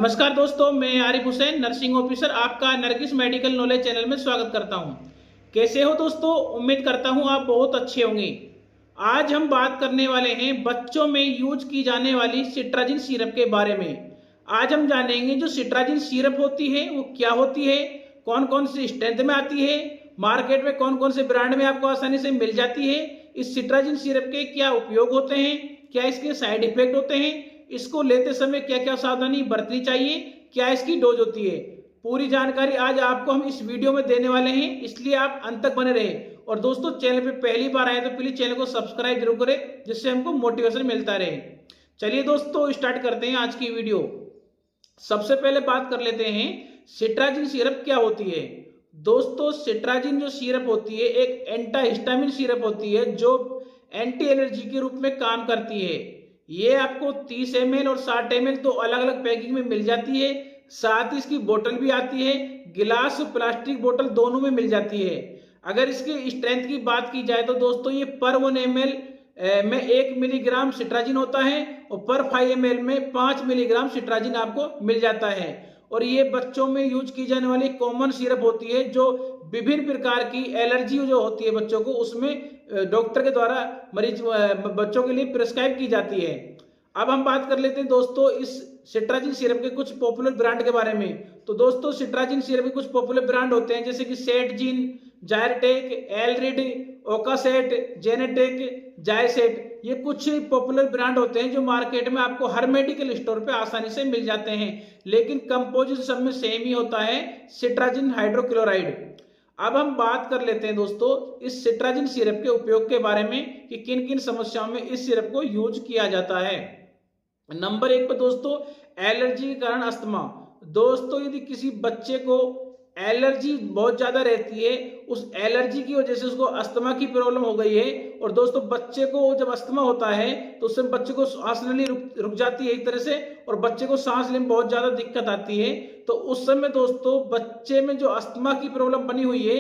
नमस्कार दोस्तों, मैं आरिफ हुसैन नर्सिंग ऑफिसर आपका नरगिस मेडिकल नॉलेज चैनल में स्वागत करता हूं। कैसे हो दोस्तों? उम्मीद करता हूं आप बहुत अच्छे होंगे। आज हम बात करने वाले हैं बच्चों में यूज की जाने वाली सिट्राजिन सिरप के बारे में। आज हम जानेंगे जो सिट्राजिन सिरप होती है वो क्या होती है, कौन कौन सी स्ट्रेंथ में आती है, मार्केट में कौन कौन से ब्रांड में आपको आसानी से मिल जाती है, इस सिट्राजिन सिरप के क्या उपयोग होते हैं, क्या इसके साइड इफेक्ट होते हैं, इसको लेते समय क्या क्या सावधानी बरतनी चाहिए, क्या इसकी डोज होती है, पूरी जानकारी आज आपको हम इस वीडियो में देने वाले हैं, इसलिए आप अंत तक बने रहे। और दोस्तों, चैनल पे पहली बार आए तो प्लीज चैनल को सब्सक्राइब जरूर करें, जिससे हमको मोटिवेशन मिलता रहे। चलिए दोस्तों, स्टार्ट करते हैं आज की वीडियो। सबसे पहले बात कर लेते हैं सिट्राजिन सिरप क्या होती है। दोस्तों, सिट्राजिन जो सिरप होती है एक एंटाहिस्टामिन सिरप होती है जो एंटी एलर्जी के रूप में काम करती है। ये आपको 30 ml और 60 ml तो अलग अलग पैकिंग में मिल जाती है। साथ ही इसकी बोतल भी आती है, गिलास प्लास्टिक बोतल दोनों में मिल जाती है। अगर इसके स्ट्रेंथ की बात की जाए तो दोस्तों ये पर 1 ml में 1 मिलीग्राम सिट्राजिन होता है और पर 5 ml में 5 मिलीग्राम सिट्राजिन आपको मिल जाता है। और ये बच्चों में यूज की जाने वाली कॉमन सिरप होती है जो विभिन्न प्रकार की एलर्जी जो होती है बच्चों को, उसमें डॉक्टर के द्वारा मरीज बच्चों के लिए प्रिस्क्राइब की जाती है। अब हम बात कर लेते हैं दोस्तों इस सिट्राजिन सिरप के कुछ पॉपुलर ब्रांड के बारे में। तो दोस्तों, सिट्राजिन सिरप के कुछ पॉपुलर ब्रांड होते हैं जैसे कि सेटजिन, जायरटेक, एलरिड, ओकासेट, जेनेटेक, जायसेट। ये कुछ पॉपुलर ब्रांड होते हैं जो मार्केट में आपको हर मेडिकल स्टोर पे आसानी से मिल जाते हैं, लेकिन कंपोजिशन सब में सेम ही होता है, सिट्राजिन हाइड्रोक्लोराइड। अब हम बात कर लेते हैं दोस्तों इस सिट्राजिन सिरप के उपयोग के बारे में कि किन किन समस्याओं में इस सिरप को यूज किया जाता है। नंबर 1 पे दोस्तों, एलर्जी के कारण अस्थमा। दोस्तों, यदि किसी बच्चे को एलर्जी बहुत ज्यादा रहती है, उस एलर्जी की वजह से उसको अस्थमा की प्रॉब्लम हो गई है, और दोस्तों बच्चे को जब अस्थमा होता है तो उससे बच्चे को सांस लेनी रुक जाती है एक तरह से, और बच्चे को सांस लेने में बहुत ज्यादा दिक्कत आती है। तो उस समय दोस्तों बच्चे में जो अस्थमा की प्रॉब्लम बनी हुई है,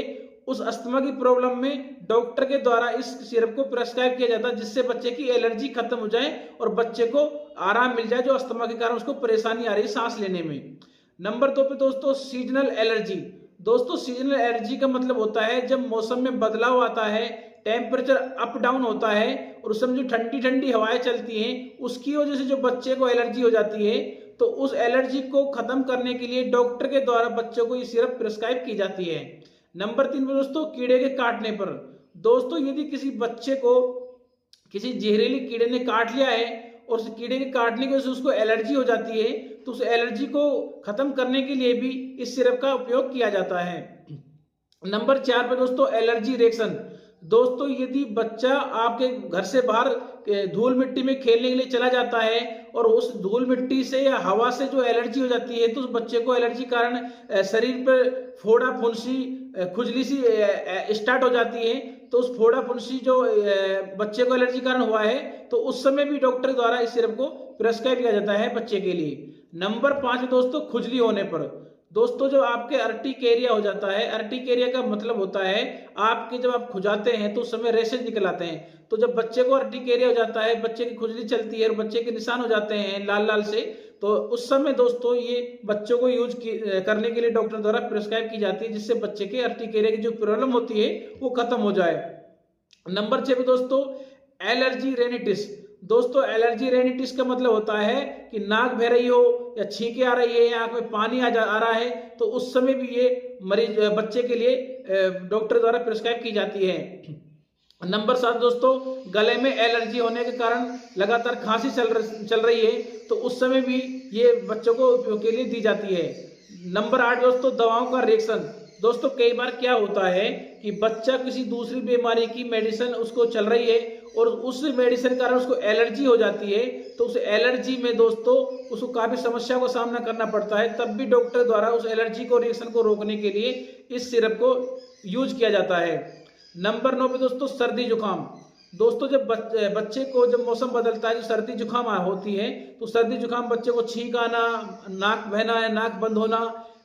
उस अस्थमा की प्रॉब्लम में डॉक्टर के द्वारा इस सिरप को प्रेस्क्राइब किया जाता है, जिससे बच्चे की एलर्जी खत्म हो जाए और बच्चे को आराम मिल जाए जो अस्थमा के कारण उसको परेशानी आ रही है सांस लेने में। नंबर 2 पे दोस्तों, सीजनल एलर्जी। दोस्तों, सीजनल एलर्जी का मतलब होता है जब मौसम में बदलाव आता है, टेम्परेचर अप डाउन होता है और उस समय जो ठंडी ठंडी हवाएं चलती हैं, उसकी वजह से जो बच्चे को एलर्जी हो जाती है, तो उस एलर्जी को खत्म करने के लिए डॉक्टर के द्वारा बच्चों को ये सिरप प्रिस्क्राइब की जाती है। नंबर 3 पे दोस्तों, कीड़े के काटने पर। दोस्तों, यदि किसी बच्चे को किसी जहरीले कीड़े ने काट लिया है और उस कीड़े के काटने की वजह से उसको एलर्जी हो जाती है, तो उस एलर्जी को खत्म करने के लिए भी इस सिरप का उपयोग किया जाता है। नंबर 4 पे दोस्तों, एलर्जी रिएक्शन। दोस्तों, यदि बच्चा आपके घर से बाहर धूल मिट्टी में खेलने के लिए चला जाता है और उस धूल मिट्टी से या हवा से जो एलर्जी हो जाती है, तो उस बच्चे को एलर्जी कारण शरीर पर फोड़ा फुंसी खुजली सी स्टार्ट हो जाती है, तो उस फोड़ा फुंसी जो बच्चे को एलर्जी कारण हुआ है, तो उस समय भी डॉक्टर द्वारा इस सिरप को प्रेस्क्राइब किया जाता है बच्चे के लिए। नंबर 5 दोस्तों, खुजली होने पर। दोस्तों, जब आपके अर्टिकेरिया हो जाता है, अर्टिकेरिया का मतलब होता है आपके जब आप खुजाते हैं तो उस समय रेशेज निकल आते हैं, तो जब बच्चे को अर्टिकेरिया हो जाता है, बच्चे की खुजली चलती है और बच्चे के निशान हो जाते हैं लाल लाल से, तो उस समय दोस्तों ये बच्चों को यूज करने के लिए डॉक्टर द्वारा प्रिस्क्राइब की जाती है, जिससे बच्चे के अर्टिकेरिया की जो प्रॉब्लम होती है वो खत्म हो जाए। नंबर 6 पे दोस्तों, एलर्जी रेनिटिस। दोस्तों, एलर्जी रेनिटिस का मतलब होता है कि नाक बह रही हो या छींके आ रही है या आंख में पानी आ रहा है, तो उस समय भी ये मरीज बच्चे के लिए डॉक्टर द्वारा प्रिस्क्राइब की जाती है। नंबर 7 दोस्तों, गले में एलर्जी होने के कारण लगातार खांसी चल रही है, तो उस समय भी ये बच्चों को उपयोग के लिए दी जाती है। नंबर 8 दोस्तों, दवाओं का रिएक्शन। दोस्तों, कई बार क्या होता है कि बच्चा किसी दूसरी बीमारी की मेडिसिन उसको चल रही है और उस मेडिसिन के कारण उसको एलर्जी हो जाती है, तो उस एलर्जी में दोस्तों उसको काफी समस्या का सामना करना पड़ता है, तब भी डॉक्टर द्वारा उस एलर्जी को रिएक्शन को रोकने के लिए इस सिरप को यूज किया जाता है। नंबर 9 पे दोस्तों, सर्दी जुकाम। दोस्तों, जब बच्चे को जब मौसम बदलता है, जो सर्दी जुकाम होती है, तो सर्दी जुकाम बच्चे को छींक आना, नाक बहना है, नाक बंद होना,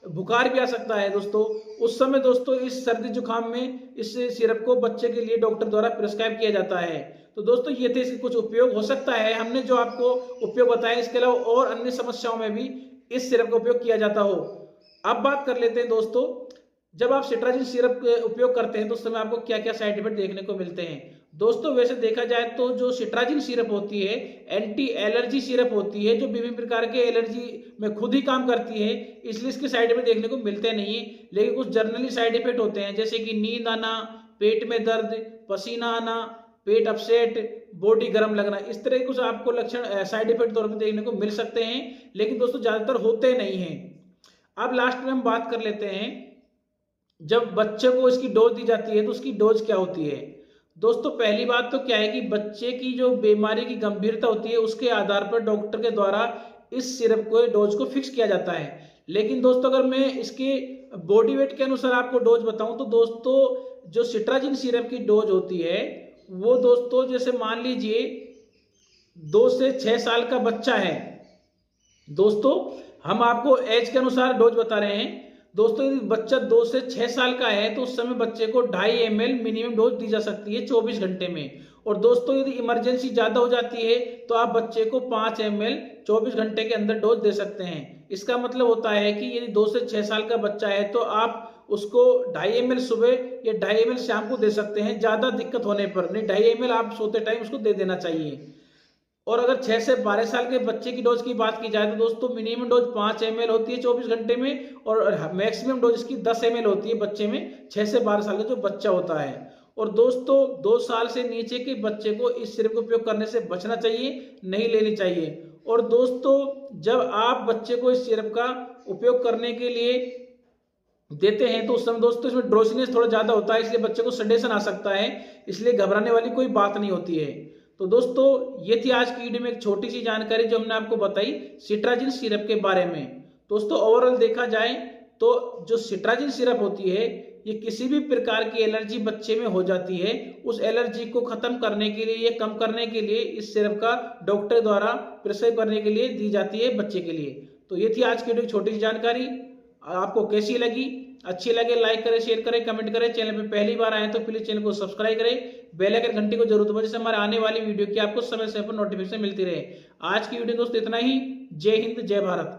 बुखार भी आ सकता है दोस्तों। उस समय दोस्तों इस सर्दी जुकाम में इस सिरप को बच्चे के लिए डॉक्टर द्वारा प्रिस्क्राइब किया जाता है। तो दोस्तों ये थे इसके कुछ उपयोग। हो सकता है हमने जो आपको उपयोग बताए, इसके अलावा और अन्य समस्याओं में भी इस सिरप का उपयोग किया जाता हो। अब बात कर लेते हैं दोस्तों, जब आप सिट्राजिन सिरप उपयोग करते हैं तो उस समय आपको क्या क्या साइड इफेक्ट देखने को मिलते हैं। दोस्तों वैसे देखा जाए तो जो सिट्राजिन सिरप होती है एंटी एलर्जी सिरप होती है, जो विभिन्न प्रकार के एलर्जी में खुद ही काम करती है, इसलिए इसके साइड इफेक्ट देखने को मिलते नहीं है। लेकिन कुछ जर्नली साइड इफेक्ट होते हैं, जैसे कि नींद आना, पेट में दर्द, पसीना आना, पेट अपसेट, बॉडी गर्म लगना, इस तरह के कुछ आपको लक्षण साइड इफेक्ट तौर पर देखने को मिल सकते हैं, लेकिन दोस्तों ज्यादातर होते नहीं हैं। अब लास्ट में हम बात कर लेते हैं, जब बच्चे को इसकी डोज दी जाती है तो उसकी डोज क्या होती है। दोस्तों पहली बात तो क्या है कि बच्चे की जो बीमारी की गंभीरता होती है उसके आधार पर डॉक्टर के द्वारा इस सिरप को डोज को फिक्स किया जाता है। लेकिन दोस्तों अगर मैं इसके बॉडी वेट के अनुसार आपको डोज बताऊं तो दोस्तों जो सिट्राजिन सिरप की डोज होती है वो दोस्तों, जैसे मान लीजिए 2 से 6 साल का बच्चा है, दोस्तों हम आपको एज के अनुसार डोज बता रहे हैं। दोस्तों यदि बच्चा 2 से 6 साल का है तो उस समय बच्चे को 2.5 ml मिनिमम डोज दी जा सकती है 24 घंटे में। और दोस्तों यदि इमरजेंसी ज्यादा हो जाती है तो आप बच्चे को 5 ml 24 घंटे के अंदर डोज दे सकते हैं। इसका मतलब होता है कि यदि 2 से 6 साल का बच्चा है तो आप उसको 2.5 ml सुबह या 2.5 ml शाम को दे सकते हैं, ज्यादा दिक्कत होने पर। नहीं, 2.5 ml आप सोते टाइम उसको दे देना चाहिए। और अगर 6 से 12 साल के बच्चे की डोज की बात की जाए तो दोस्तों मिनिमम डोज 5 ml होती है 24 घंटे में, और मैक्सिमम डोज इसकी 10 ml होती है बच्चे में, 6 से 12 साल का जो बच्चा होता है। और दोस्तों 2 साल से नीचे के बच्चे को इस सिरप का उपयोग करने से बचना चाहिए, नहीं लेनी चाहिए। और दोस्तों जब आप बच्चे को इस सिरप का उपयोग करने के लिए देते हैं तो उस समय दोस्तों इसमें ड्रोसीनेस थोड़ा ज्यादा होता है, इसलिए बच्चे को सडेशन आ सकता है, इसलिए घबराने वाली कोई बात नहीं होती है। तो दोस्तों ये थी आज की वीडियो में एक छोटी सी जानकारी जो हमने आपको बताई सिट्राजिन सिरप के बारे में। दोस्तों ओवरऑल देखा जाए तो जो सिट्राजिन सिरप होती है ये किसी भी प्रकार की एलर्जी बच्चे में हो जाती है, उस एलर्जी को खत्म करने के लिए या कम करने के लिए इस सिरप का डॉक्टर द्वारा प्रिस्क्राइब करने के लिए दी जाती है बच्चे के लिए। तो ये थी आज की वीडियो की छोटी सी जानकारी। आपको कैसी लगी? अच्छी लगे लाइक करें, शेयर करें, कमेंट करें। चैनल पे पहली बार आए तो प्लीज चैनल को सब्सक्राइब करें, बेल आइकन घंटी को जरूर दबाएं जिससे हमारे आने वाली वीडियो की आपको समय समय पर नोटिफिकेशन मिलती रहे। आज की वीडियो दोस्तों इतना ही। जय हिंद, जय भारत।